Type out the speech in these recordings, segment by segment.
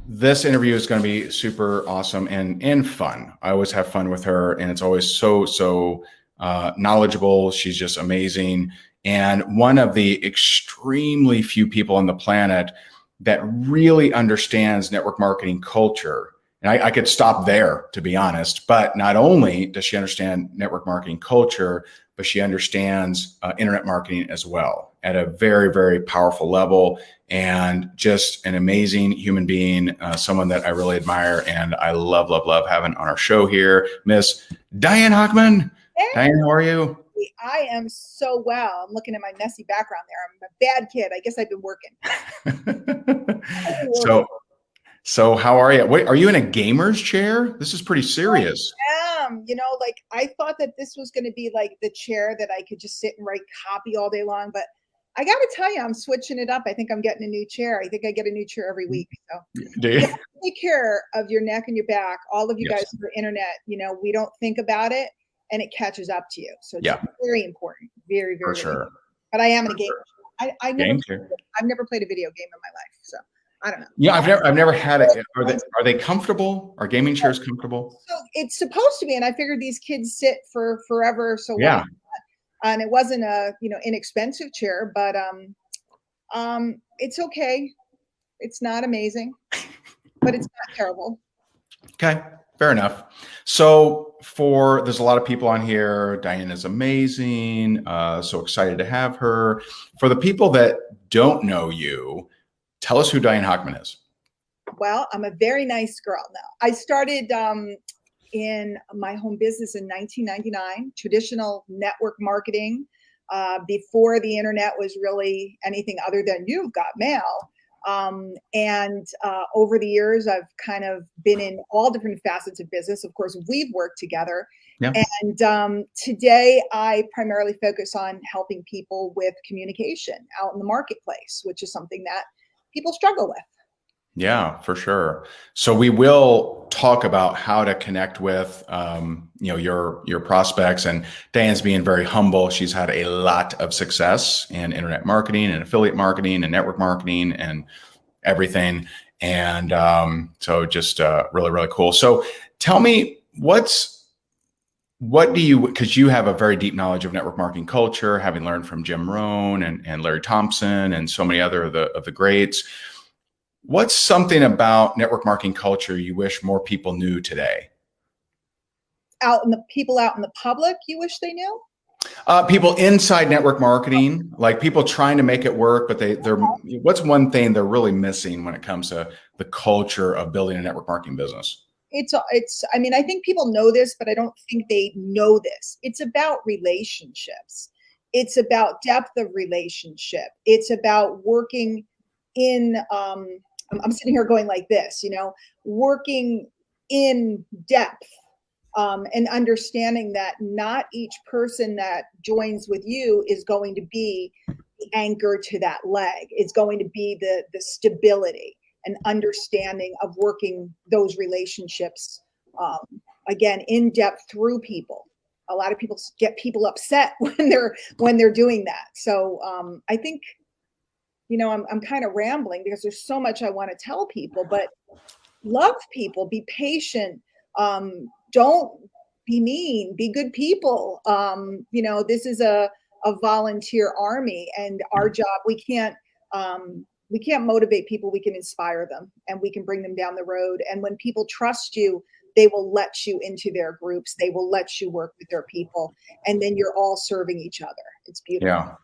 This interview is going to be super awesome and fun. I always have fun with her, and it's always so knowledgeable. She's just amazing, and one of the extremely few people on the planet that really understands network marketing culture. And I could stop there, to be honest. But not only does she understand network marketing culture, but she understands internet marketing as well at a very powerful level, and just an amazing human being, someone that I really admire and I love having on our show here, Miss Diane Hochman. Hey. Diane, how are you? I am so well. I'm looking at my messy background there. I'm a bad kid. I guess I've been working. So how are you? Wait, are you in a gamer's chair? This is pretty serious. I am. Like I thought that this was going to be like the chair that I could just sit and write copy all day long, but I got to tell you, I'm switching it up. I think I'm getting a new chair. I think I get a new chair every week. So do you? Take care of your neck and your back. All of you guys for internet, we don't think about it and it catches up to you. So it's very important. Very for sure. important. But I am in a game. I've never played a video game in my life. So I don't know. Yeah, I've never had it. Are they comfortable? Are gaming chairs comfortable? So it's supposed to be, and I figured these kids sit for forever. So yeah. And it wasn't a inexpensive chair, but it's okay. It's not amazing, but it's not terrible. Okay, fair enough. So there's a lot of people on here. Diane is amazing. So excited to have her. For the people that don't know you, tell us who Diane Hochman is. Well, I'm a very nice girl now. I started in my home business in 1999, traditional network marketing, before the internet was really anything other than you've got mail. And over the years, I've kind of been in all different facets of business. Of course, we've worked together. Yeah. And today, I primarily focus on helping people with communication out in the marketplace, which is something that people struggle with. Yeah, for sure. So we will talk about how to connect with, your prospects. And Diane's being very humble. She's had a lot of success in internet marketing and affiliate marketing and network marketing and everything. And so just really cool. So tell me, because you have a very deep knowledge of network marketing culture, having learned from Jim Rohn and Larry Thompson and so many other of the greats. What's something about network marketing culture you wish more people knew today? People out in the public, you wish they knew? People inside network marketing, like people trying to make it work, but they're what's one thing they're really missing when it comes to the culture of building a network marketing business? I mean, I think people know this, but I don't think they know this. It's about relationships. It's about depth of relationship. It's about working in, I'm sitting here going like this, working in depth, and understanding that not each person that joins with you is going to be the anchor to that leg. It's going to be the stability and understanding of working those relationships, again, in depth through people. A lot of people get people upset when they're doing that. So I think, I'm kind of rambling because there's so much I want to tell people, but love people, be patient. Don't be mean, be good people. This is a volunteer army, and our job, we can't motivate people. We can inspire them and we can bring them down the road. And when people trust you, they will let you into their groups. They will let you work with their people. And then you're all serving each other. It's beautiful. Yeah.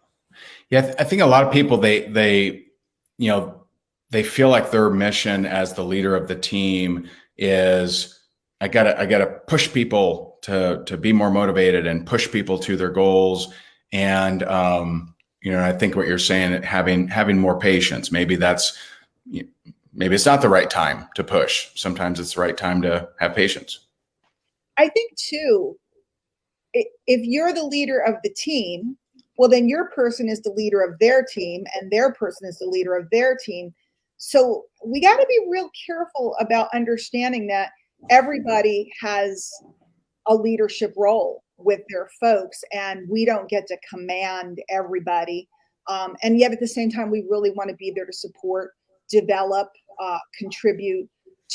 Yeah, I think a lot of people, they feel like their mission as the leader of the team is, I gotta push people to be more motivated and push people to their goals. And I think what you're saying, having more patience. Maybe it's not the right time to push. Sometimes it's the right time to have patience. I think too, if you're the leader of the team, well, then your person is the leader of their team and their person is the leader of their team. So we got to be real careful about understanding that everybody has a leadership role with their folks, and we don't get to command everybody. And yet at the same time, we really want to be there to support, develop, contribute.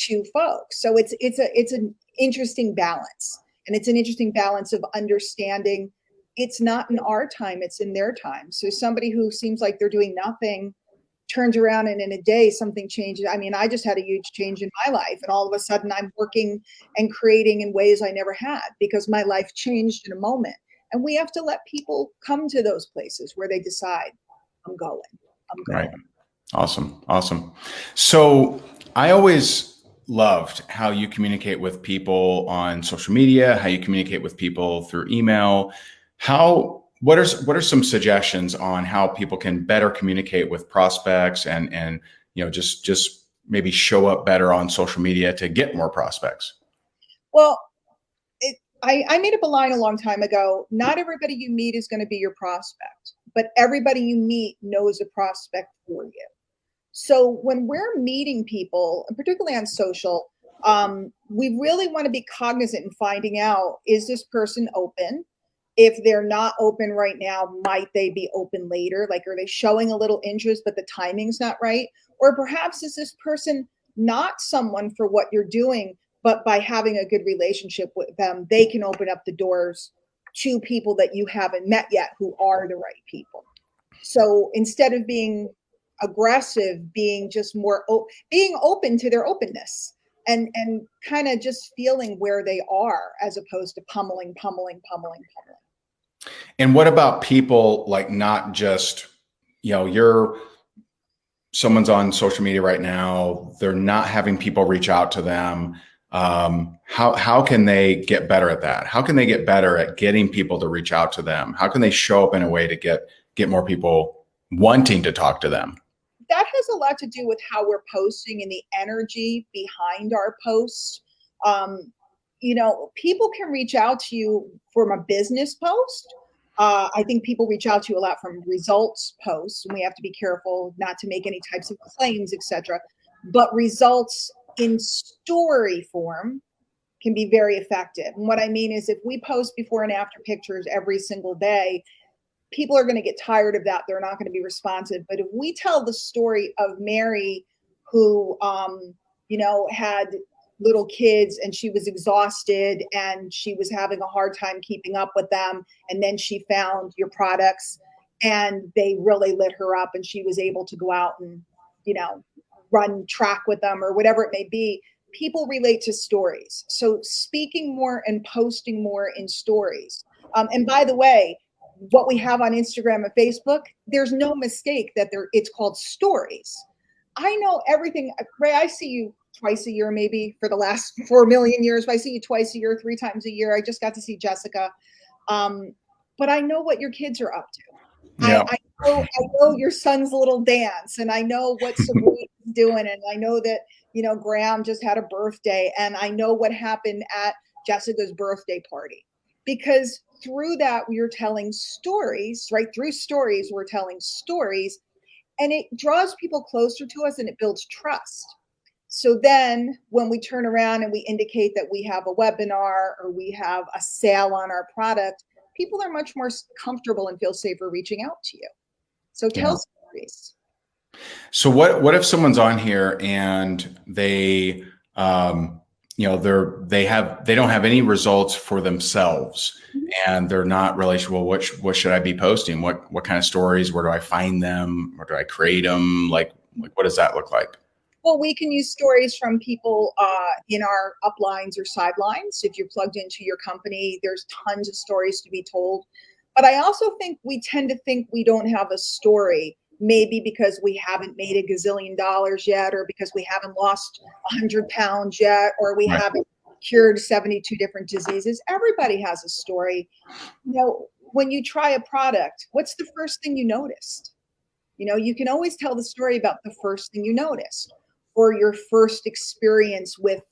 to folks. So it's an interesting balance, and it's an interesting balance of understanding it's not in our time, it's in their time. So somebody who seems like they're doing nothing turns around and in a day something changes. I mean, I just had a huge change in my life, and all of a sudden I'm working and creating in ways I never had because my life changed in a moment. And we have to let people come to those places where they decide, I'm going. Right. Awesome. Awesome. So I always loved how you communicate with people on social media, how you communicate with people through email. What are some suggestions on how people can better communicate with prospects and just maybe show up better on social media to get more prospects? Well, I made up a line a long time ago. Not everybody you meet is going to be your prospect, but everybody you meet knows a prospect for you. So when we're meeting people, and particularly on social, we really want to be cognizant in finding out, is this person open? If they're not open right now, might they be open later? Like, are they showing a little interest, but the timing's not right? Or perhaps is this person not someone for what you're doing, but by having a good relationship with them, they can open up the doors to people that you haven't met yet who are the right people. So instead of being aggressive, being just more being open to their openness and kind of just feeling where they are as opposed to pummeling. And what about people like not just, someone's on social media right now, they're not having people reach out to them. How can they get better at that? How can they get better at getting people to reach out to them? How can they show up in a way to get more people wanting to talk to them? That has a lot to do with how we're posting and the energy behind our posts. People can reach out to you from a business post. I think people reach out to you a lot from results posts, and we have to be careful not to make any types of claims, etc. But results in story form can be very effective. And what I mean is, if we post before and after pictures every single day, people are going to get tired of that. They're not going to be responsive. But if we tell the story of Mary, who, had little kids and she was exhausted and she was having a hard time keeping up with them, and then she found your products and they really lit her up and she was able to go out and, run track with them or whatever it may be, people relate to stories. So speaking more and posting more in stories. And by the way, what we have on Instagram and Facebook, there's no mistake that it's called stories. I know everything. Ray, I see you twice a year, maybe for the last 4 million years. I see you twice a year, 3 times a year. I just got to see Jessica. But I know what your kids are up to. Yeah. I know your son's little dance, and I know what Sabrina's doing, and I know that, Graham just had a birthday, and I know what happened at Jessica's birthday party. Because through that, we are telling stories, right? Through stories, we're telling stories, and it draws people closer to us and it builds trust. So then when we turn around and we indicate that we have a webinar or we have a sale on our product, people are much more comfortable and feel safer reaching out to you. So tell stories. So what if someone's on here and they they don't have any results for themselves, and they're not really sure, well, what should I be posting? What kind of stories? Where do I find them? Where do I create them? Like what does that look like? Well, we can use stories from people in our uplines or sidelines. If you're plugged into your company, there's tons of stories to be told. But I also think we tend to think we don't have a story, maybe because we haven't made $1 gazillion yet, or because we haven't lost 100 pounds yet, or we haven't cured 72 different diseases. Everybody has a story. When you try a product, what's the first thing you noticed? You can always tell the story about the first thing you noticed, or your first experience with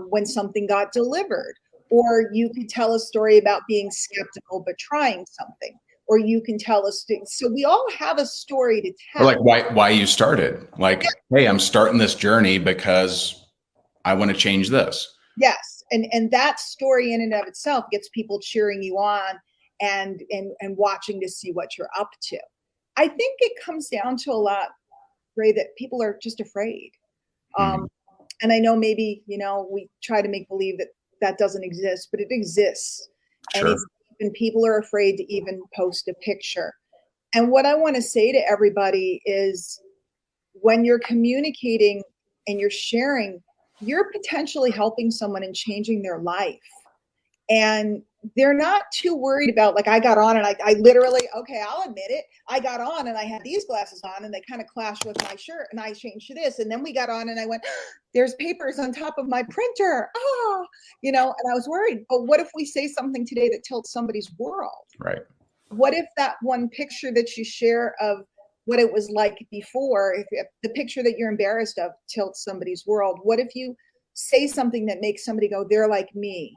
when something got delivered, or you could tell a story about being skeptical but trying something, or you can tell us. So we all have a story to tell. Or like why you started. Like, hey, I'm starting this journey because I want to change this. Yes, and that story in and of itself gets people cheering you on and watching to see what you're up to. I think it comes down to a lot, Ray, that people are just afraid. And I know maybe, you know, we try to make believe that that doesn't exist, but it exists. And Sure. and people are afraid to even post a picture. And what I want to say to everybody is when you're communicating and you're sharing, you're potentially helping someone and changing their life. And they're not too worried about, like, I got on and I literally, okay, I'll admit it. I got on and I had these glasses on and they kind of clashed with my shirt and I changed to this. And then we got on and I went, there's papers on top of my printer. Oh, you know, and I was worried. But what if we say something today that tilts somebody's world? Right. What if that one picture that you share of what it was like before, if the picture that you're embarrassed of tilts somebody's world? What if you say something that makes somebody go, they're like me?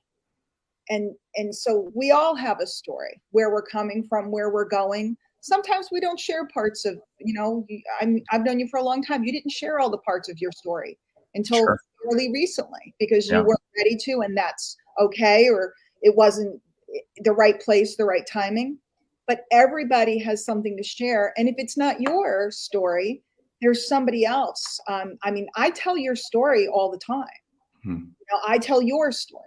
And so we all have a story, where we're coming from, where we're going. Sometimes we don't share parts of, you know, I've known you for a long time. You didn't share all the parts of your story until Sure. really recently because you Yeah. weren't ready to, and that's okay, or it wasn't the right place, the right timing. But everybody has something to share. And if it's not your story, there's somebody else. I mean, I tell your story all the time. Hmm. You know, I tell your story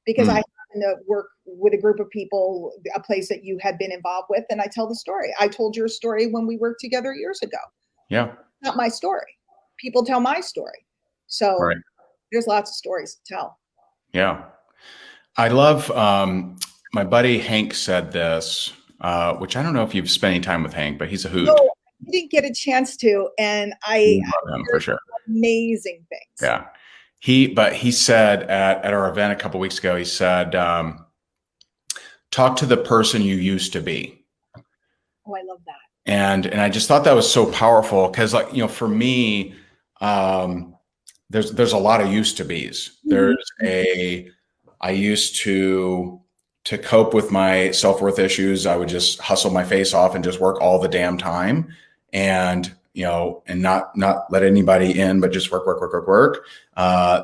because I happen to work with a group of people, a place that you had been involved with, and I tell the story. I told your story when we worked together years ago. Yeah. Not my story. People tell my story. So Right. there's lots of stories to tell. Yeah. I love, my buddy Hank said this, which I don't know if you've spent any time with Hank, but he's a hoot. No, I didn't get a chance to, and I Love him for sure. amazing things. Yeah. But he said at our event a couple of weeks ago, he said, talk to the person you used to be. Oh, I love that. And I just thought that was so powerful because, like, you know, for me, there's a lot of used to be's. I used to cope with my self-worth issues. I would just hustle my face off and just work all the damn time. And, you know, and not let anybody in, but just work.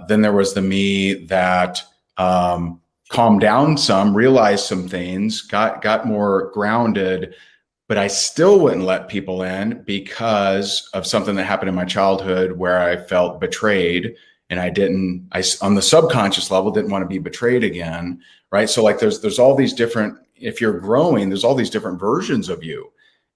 Then there was the me that, calmed down some, realized some things, got more grounded, but I still wouldn't let people in because of something that happened in my childhood where I felt betrayed, and I on the subconscious level didn't want to be betrayed again. Right. So like there's all these different, if you're growing, there's all these different versions of you.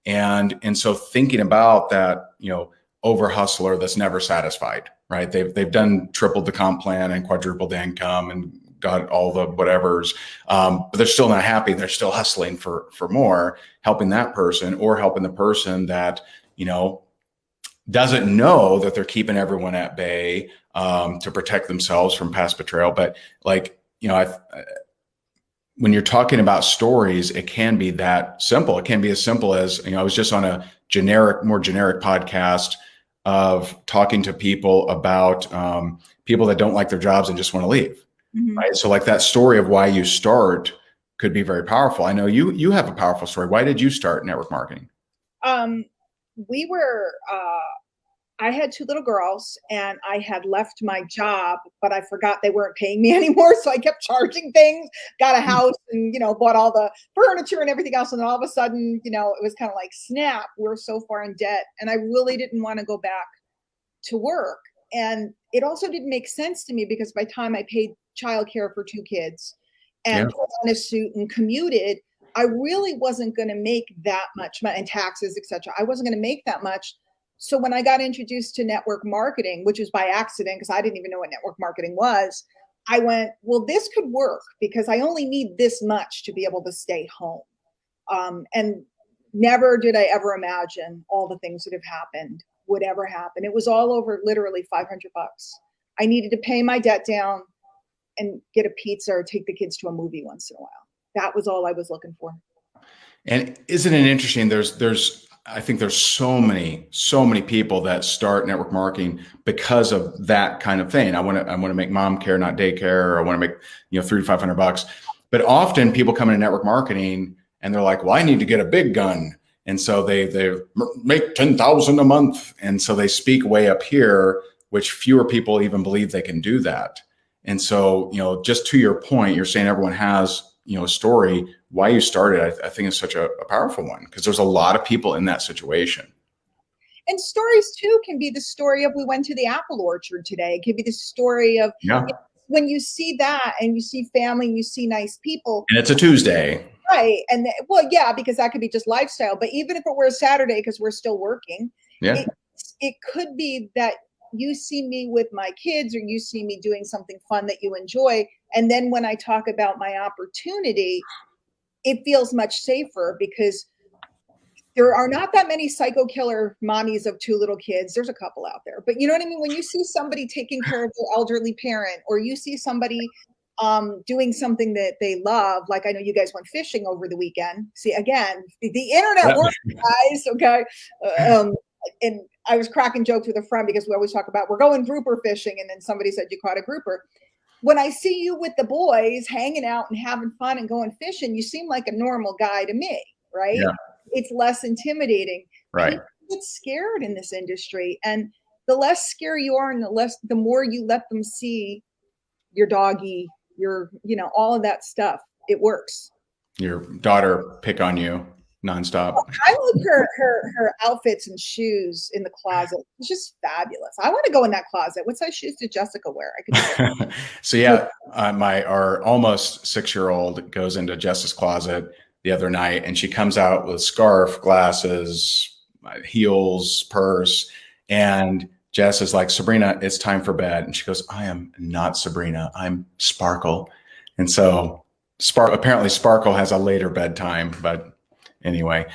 And so thinking about that, you know, over hustler that's never satisfied, right? They've done tripled the comp plan and quadrupled the income and got all the whatevers, but they're still not happy. They're still hustling for more, helping that person or helping the person that, you know, doesn't know that they're keeping everyone at bay, to protect themselves from past betrayal. But like, you know, when you're talking about stories, it can be that simple. It can be as simple as, you know, I was just on a more generic podcast of talking to people about people that don't like their jobs and just want to leave. Mm-hmm. Right. So like that story of why you start could be very powerful. I know you have a powerful story. Why did you start network marketing? I had two little girls and I had left my job, but I forgot they weren't paying me anymore. So I kept charging things, got a house and, you know, bought all the furniture and everything else. And then all of a sudden, you know, it was kind of like, snap, we're so far in debt. And I really didn't want to go back to work. And it also didn't make sense to me because by the time I paid childcare for two kids and put on a suit and commuted, I really wasn't going to make that much money, and taxes, etc. I wasn't going to make that much. So when I got introduced to network marketing, which was by accident, because I didn't even know what network marketing was, I went, well, this could work because I only need this much to be able to stay home. And never did I ever imagine all the things that have happened would ever happen. It was all over literally $500. I needed to pay my debt down and get a pizza or take the kids to a movie once in a while. That was all I was looking for. And isn't it interesting? I think there's so many people that start network marketing because of that kind of thing. I want to make mom care, not daycare, or I want to make, you know, $300 to $500. But often people come into network marketing and they're like, well, I need to get a big gun. And so they make 10,000 a month. And so they speak way up here, which fewer people even believe they can do that. And so, you know, just to your point, you're saying everyone has, you know, a story. Why you started, I think is such a powerful one because there's a lot of people in that situation. And stories too can be the story of, we went to the apple orchard today. It could be the story of, when you see that and you see family and you see nice people. And it's a Tuesday. Right. And well, yeah, because that could be just lifestyle. But even if it were a Saturday, because we're still working, it could be that you see me with my kids, or you see me doing something fun that you enjoy. And then when I talk about my opportunity, it feels much safer, because there are not that many psycho killer mommies of 2 little kids. There's a couple out there, but you know what I mean? When you see somebody taking care of their elderly parent, or you see somebody doing something that they love, like I know you guys went fishing over the weekend. See, again, the internet works, guys. Okay. And I was cracking jokes with a friend, because we always talk about, we're going grouper fishing. And then somebody said, you caught a grouper. When I see you with the boys hanging out and having fun and going fishing, you seem like a normal guy to me, right? Yeah. It's less intimidating. Right. People get scared in this industry, and the less scary you are, and the more you let them see your doggy, your, all of that stuff, it works. Your daughter pick on you nonstop. I like her outfits and shoes in the closet. It's just fabulous. I want to go in that closet. What size shoes did Jessica wear? I could. So yeah, our almost 6-year-old goes into Jess's closet the other night, and she comes out with scarf, glasses, heels, purse, and Jess is like, Sabrina, it's time for bed. And she goes, I am not Sabrina, I'm Sparkle. And so apparently Sparkle has a later bedtime, but anyway,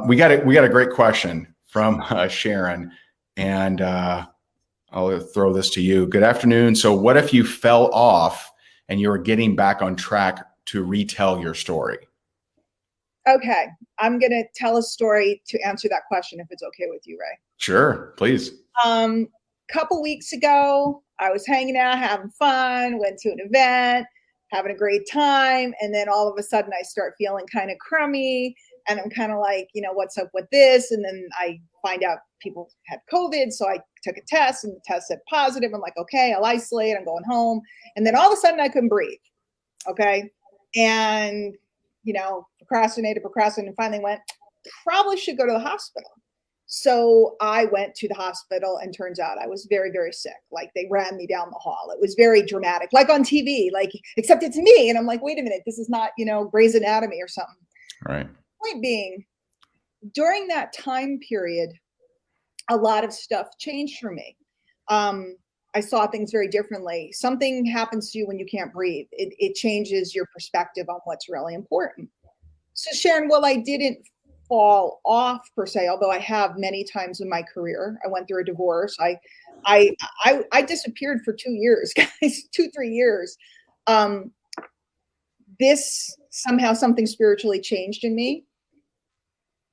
we got a great question from Sharon, and I'll throw this to you. Good afternoon. So what if you fell off and you were getting back on track to retell your story? Okay, I'm going to tell a story to answer that question, if it's okay with you, Ray. Sure, please. Couple weeks ago, I was hanging out, having fun, went to an event, having a great time. And then all of a sudden I start feeling kind of crummy, and I'm kind of like, what's up with this? And then I find out people had COVID. So I took a test, and the test said positive. I'm like, okay, I'll isolate. I'm going home. And then all of a sudden I couldn't breathe. Okay. And, procrastinated, and finally went, probably should go to the hospital. So I went to the hospital, and turns out I was very, very sick. Like, they ran me down the hall. It was very dramatic, like on TV, except it's me. And I'm like, wait a minute, this is not, Grey's Anatomy or something. Right. Point being, during that time period, a lot of stuff changed for me. I saw things very differently. Something happens to you when you can't breathe. It changes your perspective on what's really important. So Sharon, well, I didn't fall off per se, although I have many times in my career. I went through a divorce. I disappeared for 2 years, guys, 2-3 years. This somehow something spiritually changed in me.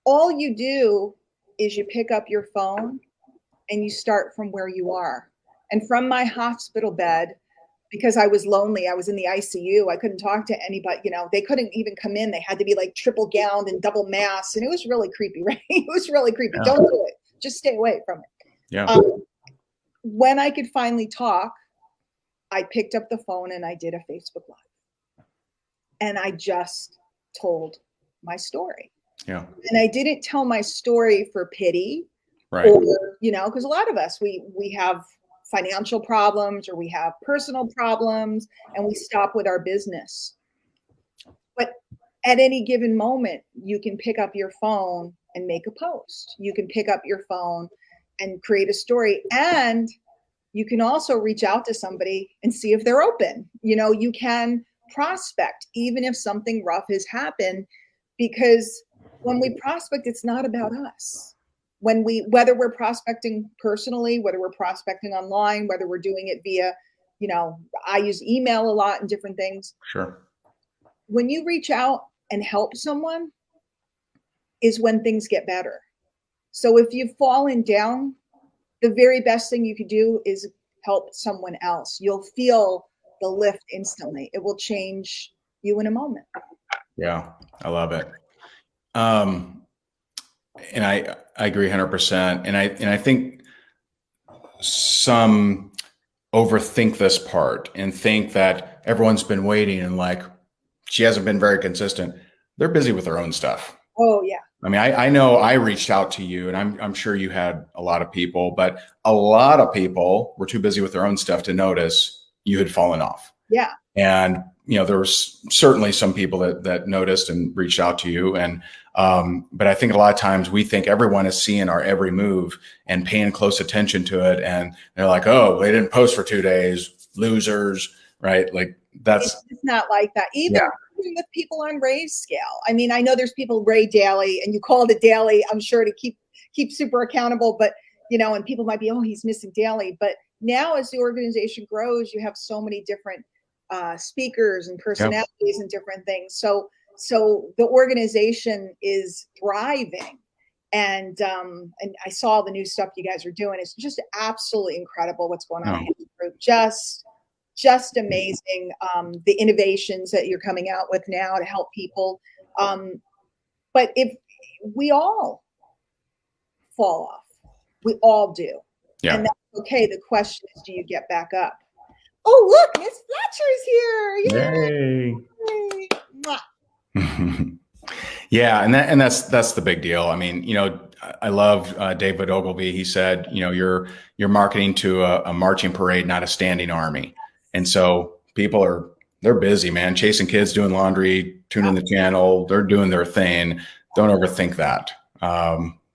All you do is you pick up your phone and you start from where you are. And from my hospital bed, because I was lonely, I was in the ICU. I couldn't talk to anybody. They couldn't even come in. They had to be like triple gowned and double masked. And it was really creepy, right? It was really creepy. Yeah. Don't do it. Just stay away from it. Yeah. When I could finally talk, I picked up the phone and I did a Facebook Live. And I just told my story. Yeah. And I didn't tell my story for pity. Right. Or, because a lot of us, we have financial problems, or we have personal problems, and we stop with our business. But at any given moment, you can pick up your phone and make a post. You can pick up your phone and create a story. And you can also reach out to somebody and see if they're open. You can prospect, even if something rough has happened, because when we prospect, it's not about us. Whether we're prospecting personally, whether we're prospecting online, whether we're doing it via, I use email a lot and different things. Sure. When you reach out and help someone is when things get better. So if you've fallen down, the very best thing you could do is help someone else. You'll feel the lift instantly. It will change you in a moment. Yeah, I love it. And I agree 100%. And I think some overthink this part and think that everyone's been waiting and like, she hasn't been very consistent. They're busy with their own stuff. Oh yeah. I mean, I know I reached out to you, and I'm sure you had a lot of people, but a lot of people were too busy with their own stuff to notice you had fallen off. Yeah. And, there was certainly some people that noticed and reached out to you. And, but I think a lot of times we think everyone is seeing our every move and paying close attention to it. And they're like, oh, they didn't post for 2 days, losers, right? Like that's it's not like that. Even with people on Ray's scale. I mean, I know there's people Ray daily, and you called it daily, I'm sure, to keep super accountable, but and people might be, oh, he's missing daily. But now as the organization grows, you have so many different speakers and personalities and different things. So the organization is thriving. And I saw the new stuff you guys are doing. It's just absolutely incredible what's going on in the group. Just amazing. The innovations that you're coming out with now to help people. But if we all fall off, we all do. Yeah. And that's okay. The question is, do you get back up? Oh, look, Miss Fletcher's here. Yay. Yeah. And that's the big deal. I mean, I love David Ogilvy. He said, you're marketing to a marching parade, not a standing army. And so they're busy, man, chasing kids, doing laundry, tuning the channel. They're doing their thing. Don't overthink that.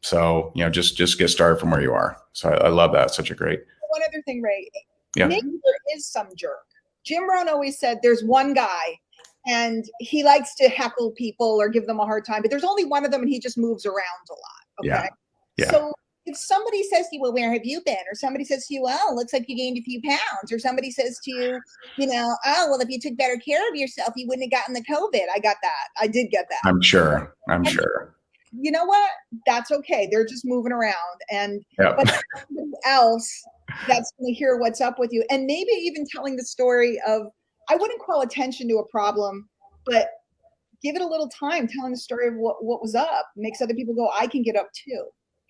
So, just get started from where you are. So I love that. Such a great. One other thing, Ray. Yeah. Maybe there is some jerk. Jim Rohn always said there's one guy and he likes to heckle people or give them a hard time, but there's only one of them and he just moves around a lot. Okay. Yeah. So if somebody says to you, well, where have you been? Or somebody says to you, well, looks like you gained a few pounds. Or somebody says to you, oh, well, if you took better care of yourself, you wouldn't have gotten the COVID. I got that. I did get that. I'm sure. You know what? That's okay. They're just moving around. But somebody else that's going to hear what's up with you. And maybe even telling the story of, I wouldn't call attention to a problem, but give it a little time, telling the story of what was up, makes other people go, I can get up too.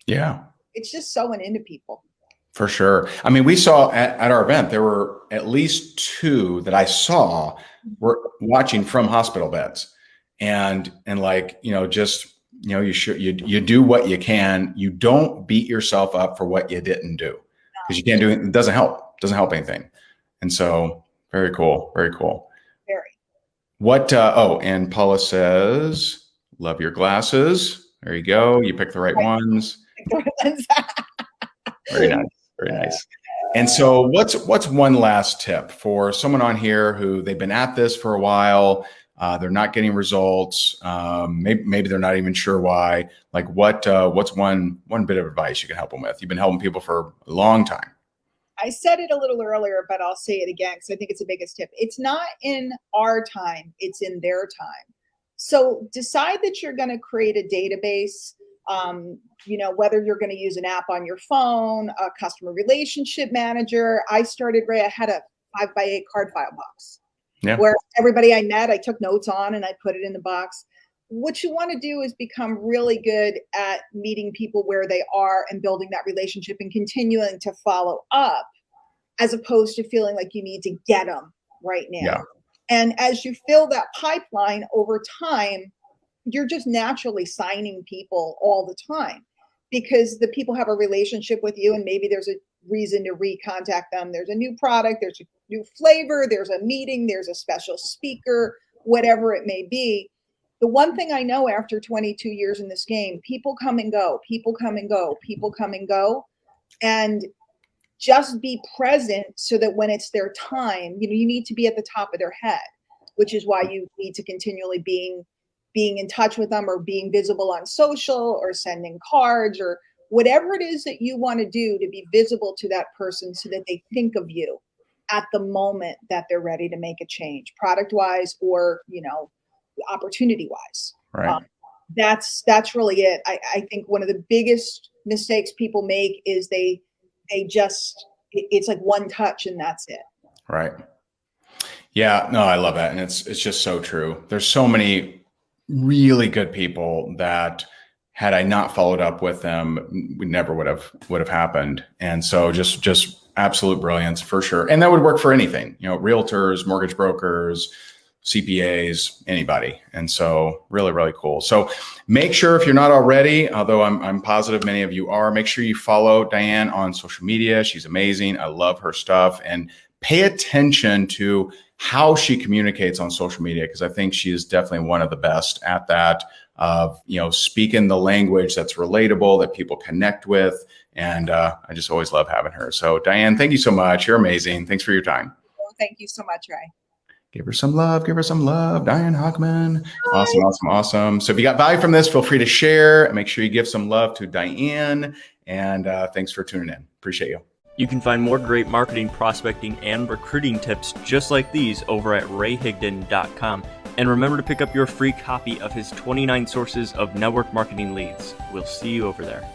Yeah. It's just sewing into people. For sure. I mean, we saw at our event, there were at least 2 that I saw were watching from hospital beds, and like, you do what you can. You don't beat yourself up for what you didn't do, because you can't do it. It doesn't help anything. And so very cool. Very cool. Very. What, and Paula says, love your glasses. There you go. You picked the right ones. Very nice. Very nice. And so what's one last tip for someone on here who they've been at this for a while, they're not getting results, maybe they're not even sure why, like what's one bit of advice you can help them with? You've been helping people for a long time. I said it a little earlier, but I'll say it again because I think it's the biggest tip. It's not in our time, it's in their time. So decide that you're going to create a database, whether you're going to use an app on your phone, a customer relationship manager. I started, Ray, I had a 5x8 card file box where everybody I met, I took notes on and I put it in the box. What you want to do is become really good at meeting people where they are and building that relationship and continuing to follow up, as opposed to feeling like you need to get them right now. Yeah. And as you fill that pipeline over time, you're just naturally signing people all the time because the people have a relationship with you and maybe there's a reason to recontact them. There's a new product, there's a new flavor, there's a meeting, there's a special speaker, whatever it may be. The one thing I know after 22 years in this game, people come and go, people come and go, people come and go. And just be present so that when it's their time, you need to be at the top of their head, which is why you need to continually being in touch with them or being visible on social or sending cards or whatever it is that you want to do to be visible to that person so that they think of you at the moment that they're ready to make a change, product wise or, opportunity wise. Right. That's really it. I think one of the biggest mistakes people make is they just, it's like one touch and that's it. Right. Yeah, no, I love that. And it's just so true. There's so many really good people that had I not followed up with them, we never would have happened. And so just absolute brilliance for sure. And that would work for anything, realtors, mortgage brokers, CPAs, anybody. And so really, really cool. So make sure, if you're not already, although I'm positive many of you are, make sure you follow Diane on social media. She's amazing. I love her stuff. And pay attention to how she communicates on social media, because I think she is definitely one of the best at that, of, speaking the language that's relatable, that people connect with. And I just always love having her. So Diane, thank you so much. You're amazing. Thanks for your time. Well, thank you so much, Ray. Give her some love. Give her some love. Diane Hochman. Awesome, awesome, awesome. So if you got value from this, feel free to share. Make sure you give some love to Diane. And thanks for tuning in. Appreciate you. You can find more great marketing, prospecting, and recruiting tips just like these over at rayhigdon.com. And remember to pick up your free copy of his 29 sources of network marketing leads. We'll see you over there.